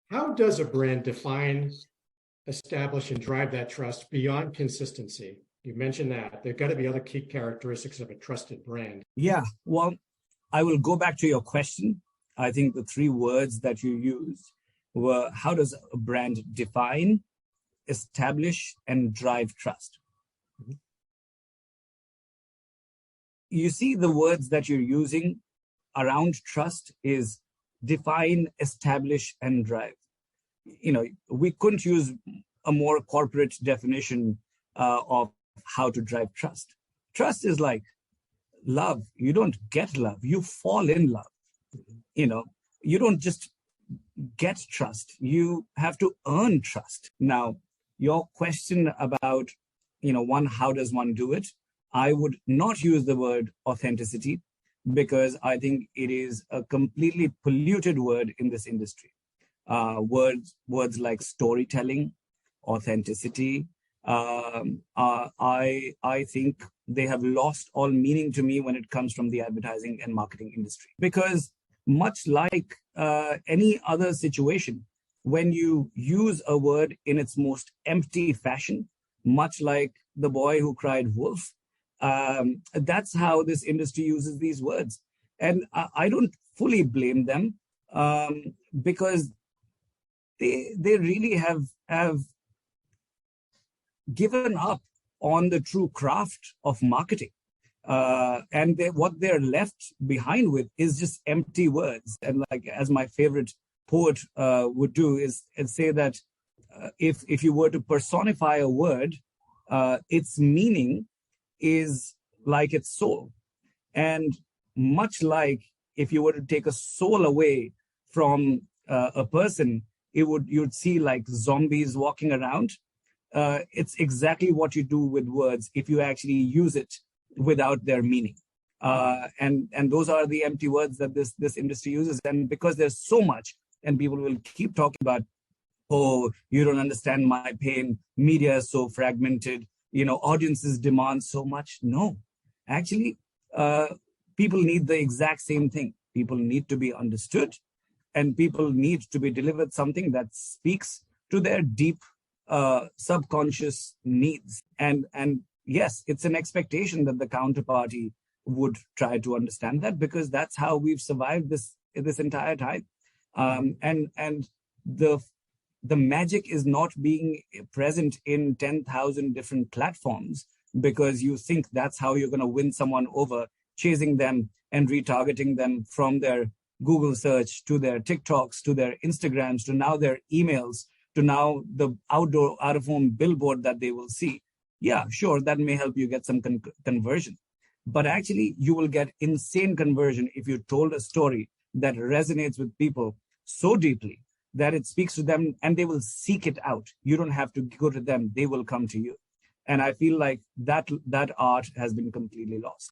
How does a brand define, establish, and drive that trust beyond consistency? You mentioned that. There have got to be other key characteristics of a trusted brand. Yeah, well, I will go back to your question. I think the three words that you used were, how does a brand define, establish, and drive trust? Mm-hmm. You see, the words that you're using around trust is define, establish, and drive. We couldn't use a more corporate definition of how to drive trust. Trust is like love. You don't get love, you fall in love. You don't just get trust, you have to earn trust. Now, your question about, one, how does one do it? I would not use the word authenticity because I think it is a completely polluted word in this industry. Words like storytelling, authenticity, I think they have lost all meaning to me when it comes from the advertising and marketing industry. Because much like any other situation, when you use a word in its most empty fashion, much like the boy who cried wolf, that's how this industry uses these words. And I don't fully blame them because they really have given up on the true craft of marketing. And what they're left behind with is just empty words. And like, as my favorite poet would do is say that if you were to personify a word, its meaning is like its soul. And much like if you were to take a soul away from a person, you'd see like zombies walking around. It's exactly what you do with words if you actually use it without their meaning. And those are the empty words that this industry uses. And because there's so much, and people will keep talking about, oh, you don't understand my pain, media is so fragmented, audiences demand so much. No, actually, people need the exact same thing. People need to be understood, and people need to be delivered something that speaks to their deep subconscious needs. And yes, it's an expectation that the counterparty would try to understand that, because that's how we've survived this entire time. And the magic is not being present in 10,000 different platforms because you think that's how you're going to win someone over, chasing them and retargeting them from their Google search to their TikToks, to their Instagrams, to now their emails, to now the out-of-home billboard that they will see. Yeah, sure, that may help you get some conversion. But actually, you will get insane conversion if you told a story that resonates with people so deeply that it speaks to them and they will seek it out. You don't have to go to them. They will come to you. And I feel like that art has been completely lost.